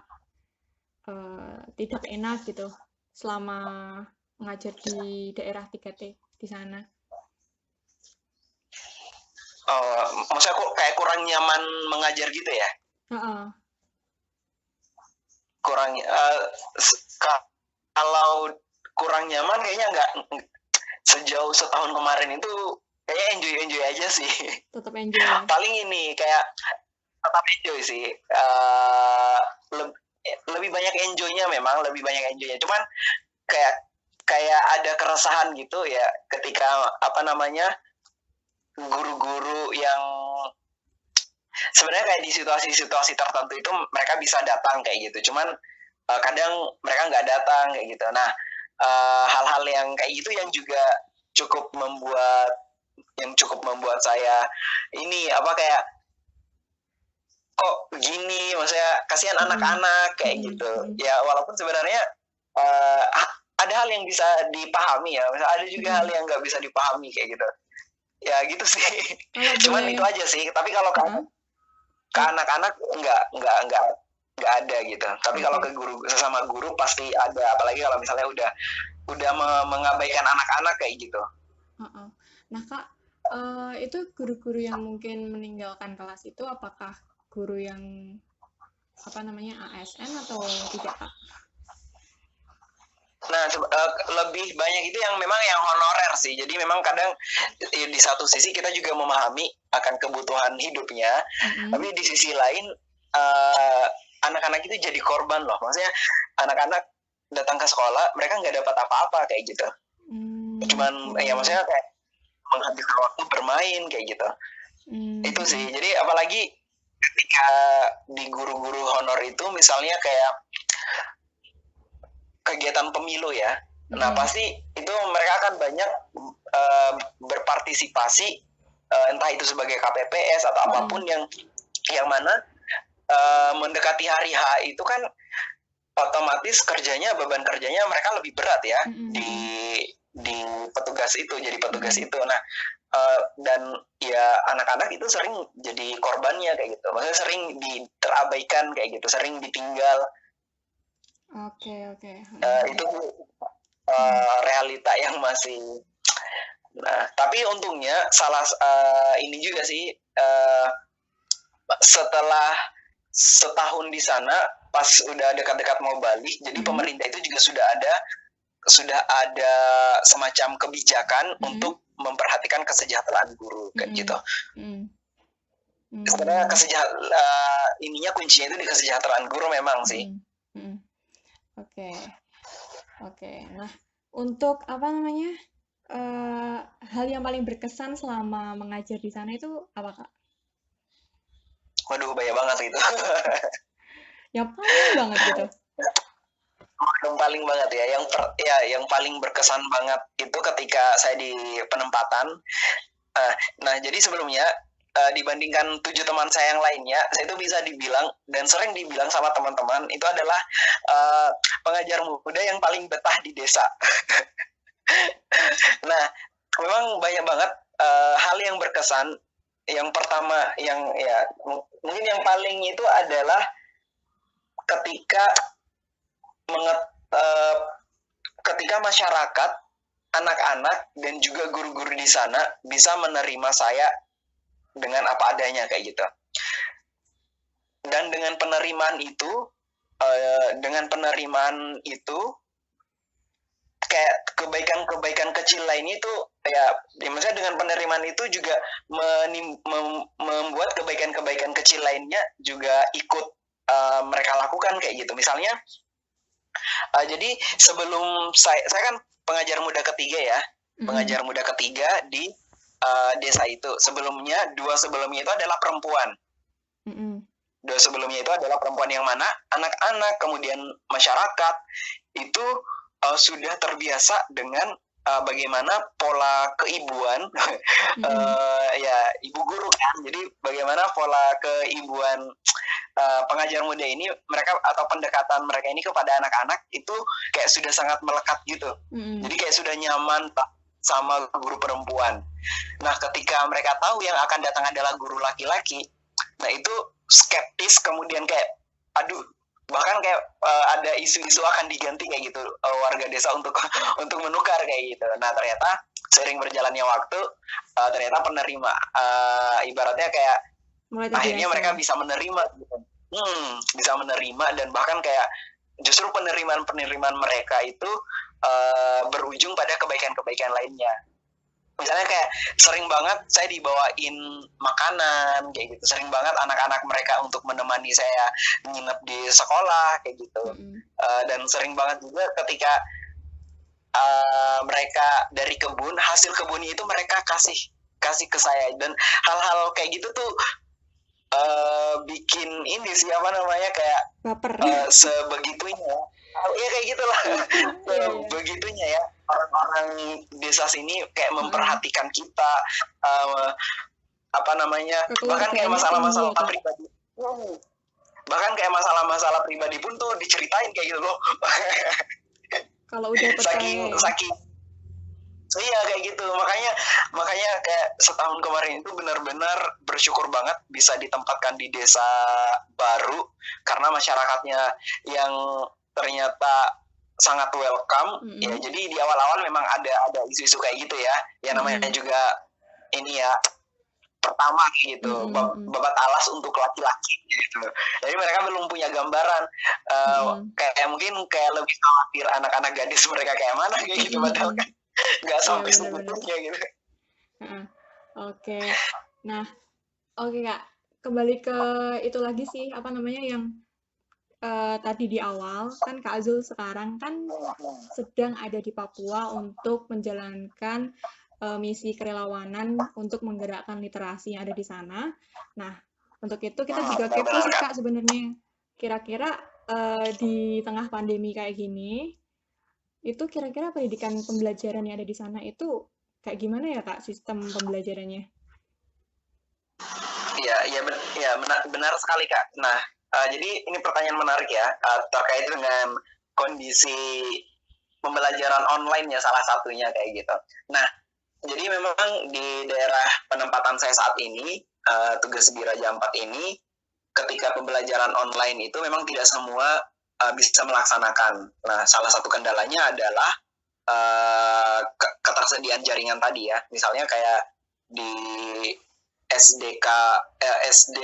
tidak enak gitu selama mengajar di daerah 3T di sana? Maksudnya kok kayak kurang nyaman mengajar gitu ya? Kurang kalau kurang nyaman kayaknya nggak, sejauh setahun kemarin itu kayaknya enjoy aja sih. Tetap enjoy. Paling ini kayak tetap enjoy sih. Lebih banyak enjoynya memang, Cuman kayak ada keresahan gitu ya ketika apa namanya, guru-guru yang sebenarnya kayak di situasi-situasi tertentu itu mereka bisa datang kayak gitu, cuman kadang mereka nggak datang kayak gitu. Nah hal-hal yang kayak gitu yang juga cukup membuat saya ini apa, kayak kok begini, maksudnya kasihan anak-anak kayak gitu ya. Walaupun sebenarnya ada hal yang bisa dipahami ya, misalnya ada juga hal yang nggak bisa dipahami kayak gitu ya, gitu sih. Cuman itu aja sih. Tapi kalau ke anak-anak nggak ada gitu. Tapi kalau ke guru, sesama guru pasti ada. Apalagi kalau misalnya udah mengabaikan anak-anak kayak gitu. Nah Kak, itu guru-guru yang mungkin meninggalkan kelas itu apakah guru yang apa namanya ASN atau tidak Kak? Nah, lebih banyak itu yang memang yang honorer sih. Jadi memang kadang di satu sisi kita juga memahami akan kebutuhan hidupnya, tapi di sisi lain anak-anak itu jadi korban loh. Maksudnya anak-anak datang ke sekolah, mereka nggak dapat apa-apa kayak gitu. Cuman ya maksudnya kayak menghabiskan waktu bermain kayak gitu. Itu sih. Jadi apalagi ketika di guru-guru honor itu misalnya kayak kegiatan pemilu ya. Nah, pasti itu mereka akan banyak berpartisipasi entah itu sebagai KPPS atau apapun yang mana mendekati hari H itu kan otomatis beban kerjanya mereka lebih berat ya di petugas itu, jadi petugas itu. Nah, dan ya anak-anak itu sering jadi korbannya kayak gitu. Maksudnya sering terabaikan kayak gitu, sering ditinggal. Oke. Itu realita yang masih. Nah, tapi untungnya ini juga sih setelah setahun di sana, pas udah dekat-dekat mau balik, jadi pemerintah itu juga sudah ada semacam kebijakan untuk memperhatikan kesejahteraan guru kayak gitu. Sebenarnya ininya kuncinya itu di kesejahteraan guru memang sih. Oke. Nah, untuk apa namanya hal yang paling berkesan selama mengajar di sana itu apa, Kak? Waduh, banyak banget itu. Yang paling banget gitu. Yang paling banget ya, yang paling berkesan banget itu ketika saya di penempatan. Nah, jadi sebelumnya dibandingkan 7 teman saya yang lainnya, saya itu bisa dibilang dan sering dibilang sama teman-teman itu adalah pengajar muda yang paling betah di desa. Nah, memang banyak banget hal yang berkesan. Yang pertama mungkin yang paling itu adalah ketika masyarakat, anak-anak dan juga guru-guru di sana bisa menerima saya dengan apa adanya kayak gitu. Dan dengan penerimaan itu kayak kebaikan kecil lainnya itu ya maksudnya dengan penerimaan itu juga membuat kebaikan kecil lainnya juga ikut mereka lakukan kayak gitu. Misalnya jadi sebelum saya kan pengajar muda ketiga ya, pengajar muda ketiga di desa itu. Dua sebelumnya itu adalah perempuan. Dua sebelumnya itu adalah perempuan yang mana anak-anak kemudian masyarakat itu sudah terbiasa dengan bagaimana pola keibuan ya ibu guru kan. Jadi bagaimana pola keibuan pengajar muda ini mereka atau pendekatan mereka ini kepada anak-anak itu kayak sudah sangat melekat gitu. Jadi kayak sudah nyaman sama guru perempuan. Nah, ketika mereka tahu yang akan datang adalah guru laki-laki, nah itu skeptis, kemudian kayak aduh, bahkan kayak ada isu-isu akan diganti kayak gitu warga desa untuk menukar kayak gitu. Nah, ternyata seiring berjalannya waktu ternyata penerima ibaratnya kayak akhirnya mereka bisa menerima gitu. Bisa menerima dan bahkan kayak justru penerimaan mereka itu berujung pada kebaikan lainnya. Misalnya kayak sering banget saya dibawain makanan kayak gitu, sering banget anak-anak mereka untuk menemani saya nginep di sekolah kayak gitu. Dan sering banget juga ketika mereka dari kebun, hasil kebunnya itu mereka kasih ke saya. Dan hal-hal kayak gitu tuh bikin ini sih kayak baper. Sebegitunya ya kayak gitulah. Begitunya ya orang-orang desa sini kayak memperhatikan kita bahkan kayak masalah-masalah pribadi pun tuh diceritain kayak gitu loh. Kalau udah percaya saking iya kayak gitu. Makanya kayak setahun kemarin itu benar-benar bersyukur banget bisa ditempatkan di desa baru karena masyarakatnya yang ternyata sangat welcome. Ya, jadi di awal-awal memang ada isu-isu kayak gitu ya. Yang namanya juga ini ya pertama gitu, babat alas untuk laki-laki gitu. Jadi mereka belum punya gambaran kayak mungkin kayak lebih khawatir anak-anak gadis mereka kayak mana kayak gitu, padahal kan nggak sampai sebetulnya gitu. Oke. Nah, oke Kak, kembali ke itu lagi sih yang tadi di awal kan Kak Azul sekarang kan sedang ada di Papua untuk menjalankan misi kerelawanan untuk menggerakkan literasi yang ada di sana. Nah, untuk itu kita juga kepo sih Kak sebenarnya. Kira-kira di tengah pandemi kayak gini, itu kira-kira pendidikan pembelajaran yang ada di sana itu kayak gimana ya Kak sistem pembelajarannya? Iya, iya, benar sekali Kak. Nah, jadi ini pertanyaan menarik ya, terkait dengan kondisi pembelajaran online ya salah satunya kayak gitu. Nah, jadi memang di daerah penempatan saya saat ini, tugas di Raja Ampat ini, ketika pembelajaran online itu memang tidak semua bisa melaksanakan. Nah, salah satu kendalanya adalah ketersediaan jaringan tadi ya. Misalnya kayak di SDK, SD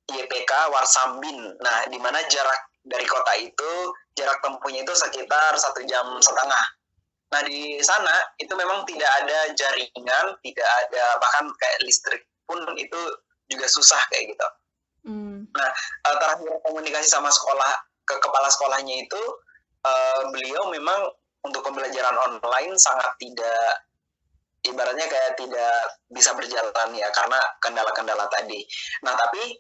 YPK Warsambin. Nah, di mana jarak dari kota itu, jarak tempuhnya itu sekitar 1,5 jam. Nah, di sana itu memang tidak ada jaringan, tidak ada bahkan kayak listrik pun itu juga susah kayak gitu. Nah, terakhir komunikasi sama kepala sekolahnya itu, beliau memang untuk pembelajaran online sangat tidak, ibaratnya kayak tidak bisa berjalan ya karena kendala-kendala tadi. Nah, tapi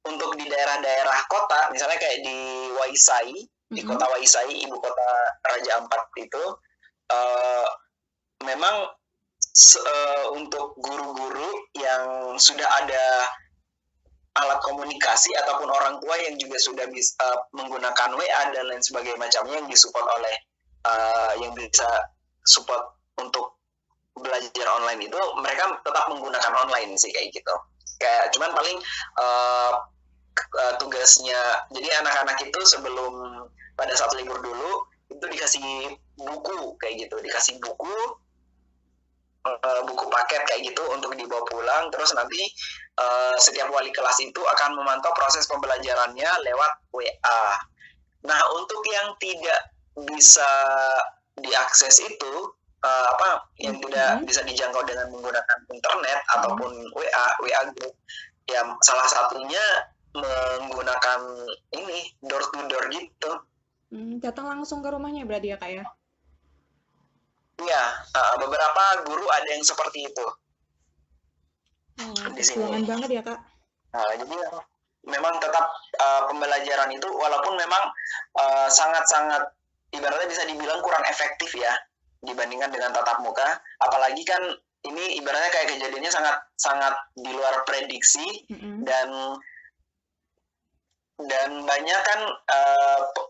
untuk di daerah-daerah kota, misalnya kayak di Waisai, di kota Waisai, ibu kota Raja Ampat itu, memang untuk guru-guru yang sudah ada alat komunikasi ataupun orang tua yang juga sudah bisa menggunakan WA dan lain sebagainya macamnya yang disupport oleh yang bisa support untuk belajar online itu, mereka tetap menggunakan online sih kayak gitu. Kayak cuman paling tugasnya, jadi anak-anak itu sebelum pada saat libur dulu itu dikasih buku kayak gitu, dikasih buku paket kayak gitu untuk dibawa pulang. Terus nanti setiap wali kelas itu akan memantau proses pembelajarannya lewat WA. Nah, untuk yang tidak bisa diakses itu yang tidak bisa dijangkau dengan menggunakan internet ataupun WA group, ya salah satunya menggunakan ini door to door gitu. Datang langsung ke rumahnya berarti ya Kak ya? Iya, beberapa guru ada yang seperti itu. Perjuangan banget ya Kak. Jadi memang tetap pembelajaran itu walaupun memang sangat-sangat ibaratnya bisa dibilang kurang efektif ya dibandingkan dengan tatap muka. Apalagi kan ini ibaratnya kayak kejadiannya sangat di luar prediksi dan banyak kan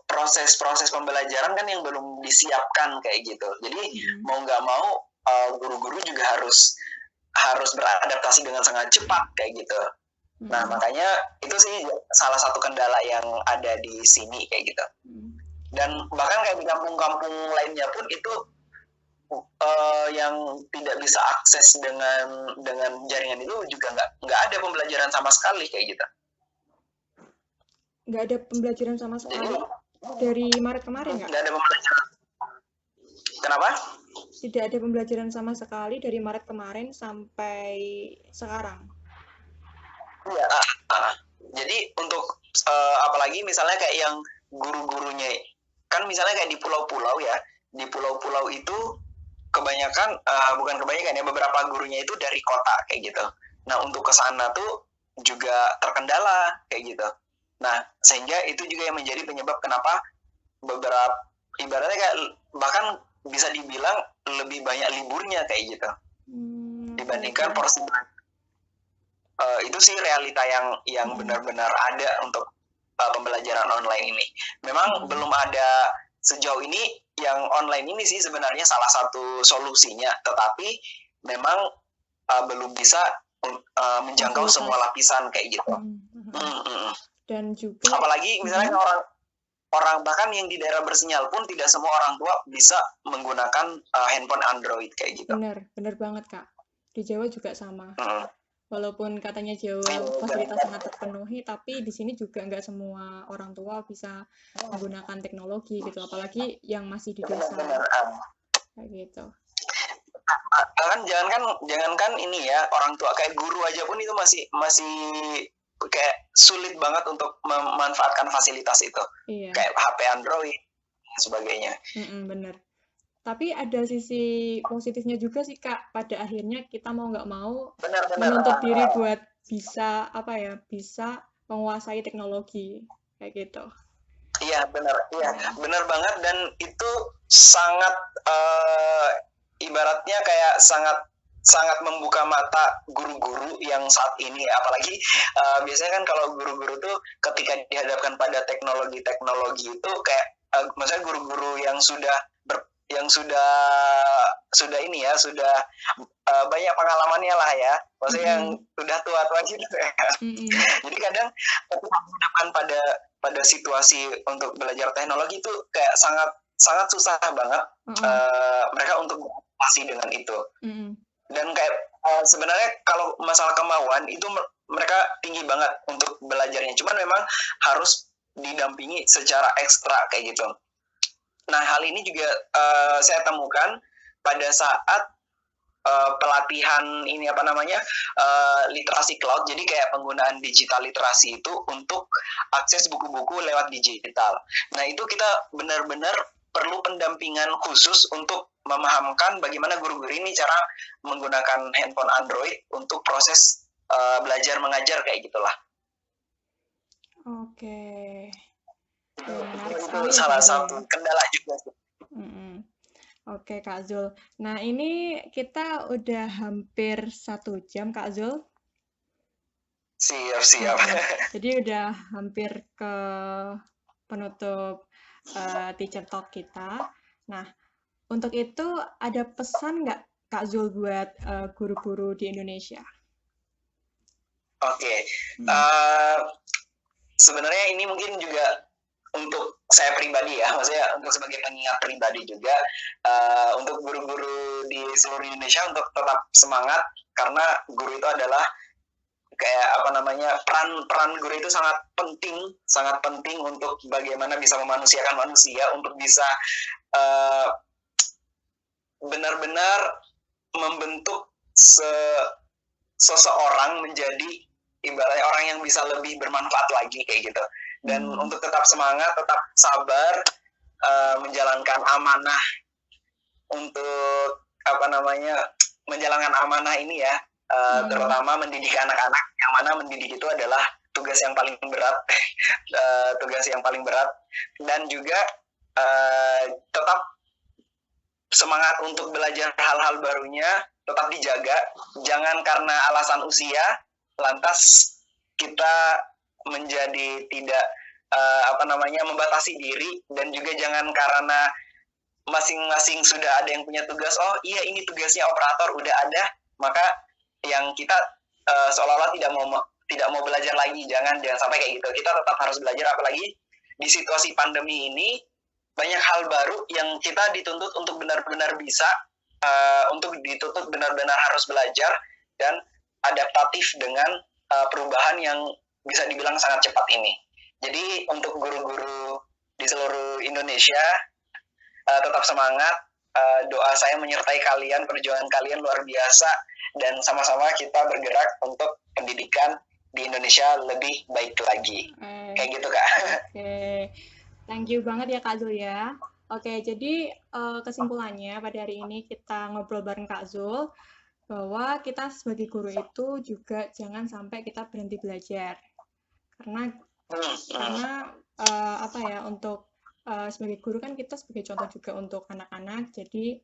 proses-proses pembelajaran kan yang belum disiapkan kayak gitu. Jadi mau nggak mau guru-guru juga harus beradaptasi dengan sangat cepat kayak gitu. Nah, makanya itu sih salah satu kendala yang ada di sini kayak gitu. Dan bahkan kayak di kampung-kampung lainnya pun itu yang tidak bisa akses dengan jaringan itu juga nggak ada pembelajaran sama sekali kayak gitu. Nggak ada pembelajaran sama sekali dari Maret kemarin nggak? Nggak ada pembelajaran. Kenapa? Tidak ada pembelajaran sama sekali dari Maret kemarin sampai sekarang. Iya. Jadi untuk apalagi misalnya kayak yang guru-gurunya kan misalnya kayak di pulau-pulau ya, di pulau-pulau itu kebanyakan bukan kebanyakan ya, beberapa gurunya itu dari kota kayak gitu. Nah, untuk ke sana tuh juga terkendala kayak gitu. Nah, sehingga itu juga yang menjadi penyebab kenapa beberapa ibaratnya kayak bahkan bisa dibilang lebih banyak liburnya kayak gitu dibandingkan porsi. Itu sih realita yang benar-benar ada untuk pembelajaran online ini. Memang belum ada sejauh ini yang online ini sih sebenarnya salah satu solusinya, tetapi memang belum bisa menjangkau semua lapisan kayak gitu. Dan juga apalagi misalnya orang bahkan yang di daerah bersinyal pun tidak semua orang tua bisa menggunakan handphone Android kayak gitu. Benar banget Kak. Di Jawa juga sama. Walaupun katanya Jawa fasilitas sangat terpenuhi, tapi di sini juga nggak semua orang tua bisa menggunakan teknologi gitu, apalagi yang masih di desa. Kayak gitu. Jangankan ini ya, orang tua kayak guru aja pun itu masih kayak sulit banget untuk memanfaatkan fasilitas itu. Kayak HP Android dan sebagainya. Bener. Tapi ada sisi positifnya juga sih Kak. Pada akhirnya kita mau nggak mau Benar-benar. menuntut diri buat bisa apa ya, bisa menguasai teknologi kayak gitu. Iya benar, iya benar banget, dan itu sangat ibaratnya kayak sangat membuka mata guru-guru yang saat ini, apalagi biasanya kan kalau guru-guru tuh ketika dihadapkan pada teknologi itu kayak maksudnya guru-guru yang sudah ini ya, sudah banyak pengalamannya lah ya, maksudnya yang sudah tua-tua gitu ya. Jadi kadang ketika dihadapkan pada situasi untuk belajar teknologi itu kayak sangat susah banget mereka untuk beradaptasi dengan itu. Dan kayak sebenarnya kalau masalah kemauan itu mereka tinggi banget untuk belajarnya, cuman memang harus didampingi secara ekstra kayak gitu. Nah, hal ini juga saya temukan pada saat pelatihan ini literasi cloud. Jadi kayak penggunaan digital literasi itu untuk akses buku-buku lewat digital. Nah, itu kita benar-benar perlu pendampingan khusus untuk memahamkan bagaimana guru-guru ini cara menggunakan handphone Android untuk proses belajar mengajar kayak gitulah. Oke. Itu salah satu kendala juga sih. Oke, Kak Zul. Nah, ini kita udah hampir 1 jam, Kak Zul. Siap. Jadi udah hampir ke penutup teacher talk kita. Nah, untuk itu ada pesan nggak, Kak Zul, buat guru-guru di Indonesia? Oke. Sebenarnya ini mungkin juga untuk saya pribadi ya, maksudnya untuk sebagai pengingat pribadi juga, untuk guru-guru di seluruh Indonesia untuk tetap semangat, karena guru itu adalah kayak peran guru itu sangat penting untuk bagaimana bisa memanusiakan manusia, untuk bisa benar-benar membentuk seseorang menjadi ibaratnya orang yang bisa lebih bermanfaat lagi kayak gitu. Dan untuk tetap semangat, tetap sabar, menjalankan amanah untuk menjalankan amanah ini ya, terutama mendidik anak-anak, yang mana mendidik itu adalah tugas yang paling berat, dan juga tetap semangat untuk belajar hal-hal barunya, tetap dijaga, jangan karena alasan usia lantas kita menjadi tidak membatasi diri, dan juga jangan karena masing-masing sudah ada yang punya tugas, oh iya ini tugasnya operator udah ada, maka yang kita seolah-olah tidak mau belajar lagi. Jangan sampai kayak gitu. Kita tetap harus belajar, apalagi di situasi pandemi ini banyak hal baru yang kita dituntut untuk benar-benar bisa benar-benar harus belajar dan adaptatif dengan perubahan yang bisa dibilang sangat cepat ini. Jadi untuk guru-guru di seluruh Indonesia, tetap semangat, doa saya menyertai kalian, perjuangan kalian luar biasa, dan sama-sama kita bergerak untuk pendidikan di Indonesia lebih baik lagi. Kayak gitu, Kak. Oke. Thank you banget ya Kak Zul ya. Oke, jadi kesimpulannya pada hari ini kita ngobrol bareng Kak Zul bahwa kita sebagai guru itu juga jangan sampai kita berhenti belajar. Karena untuk sebagai guru kan kita sebagai contoh juga untuk anak-anak, jadi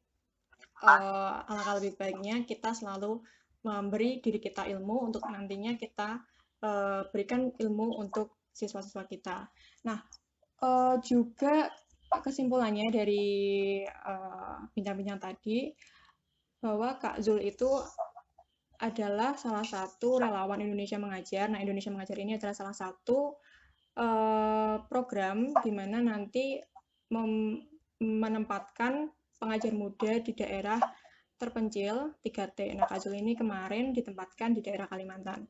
alangkah lebih baiknya kita selalu memberi diri kita ilmu untuk nantinya kita berikan ilmu untuk siswa-siswa kita. Nah, juga kesimpulannya dari bincang-bincang tadi, bahwa Kak Zul itu adalah salah satu relawan Indonesia Mengajar. Nah, Indonesia Mengajar ini adalah salah satu program di mana nanti menempatkan pengajar muda di daerah terpencil 3T. Nah, Kak Zul ini kemarin ditempatkan di daerah Kalimantan.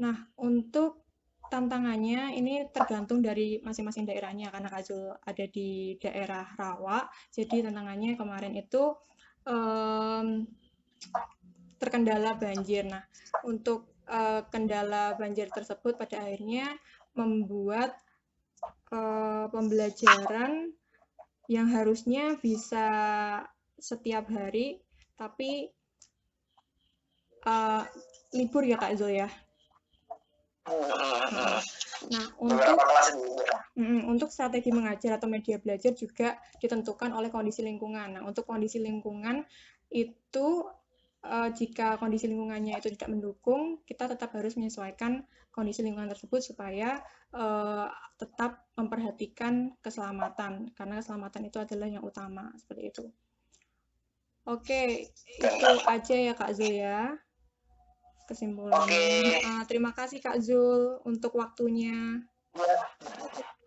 Nah, untuk tantangannya ini tergantung dari masing-masing daerahnya, karena Kak Zul ada di daerah Rawa, jadi tantangannya kemarin itu terkendala banjir. Nah, untuk kendala banjir tersebut pada akhirnya membuat pembelajaran yang harusnya bisa setiap hari, tapi libur ya Kak Zul ya. Nah, untuk strategi mengajar atau media belajar juga ditentukan oleh kondisi lingkungan. Nah, untuk kondisi lingkungan itu jika kondisi lingkungannya itu tidak mendukung, kita tetap harus menyesuaikan kondisi lingkungan tersebut supaya tetap memperhatikan keselamatan, karena keselamatan itu adalah yang utama, seperti itu. Oke, itu aja ya Kak Zul ya, kesimpulannya. Terima kasih Kak Zul untuk waktunya.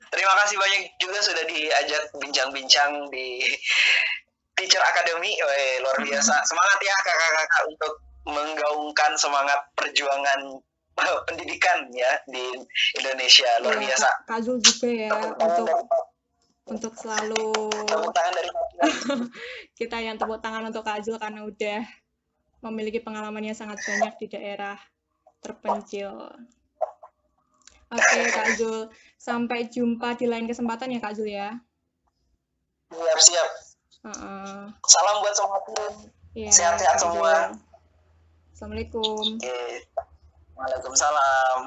Terima kasih banyak juga sudah diajak bincang-bincang di Teacher Academy. Luar biasa. Semangat ya kakak-kakak untuk menggaungkan semangat perjuangan pendidikan ya di Indonesia. Luar biasa. Kak Zul juga ya untuk selalu tepuk tangan dari kita yang tepuk tangan untuk Kak Zul karena udah memiliki pengalaman yang sangat banyak di daerah terpencil. Oke Kak Zul, sampai jumpa di lain kesempatan ya Kak Zul ya. Siap. Salam buat semua tim. Sehat-sehat semua. Assalamualaikum. Waalaikumsalam.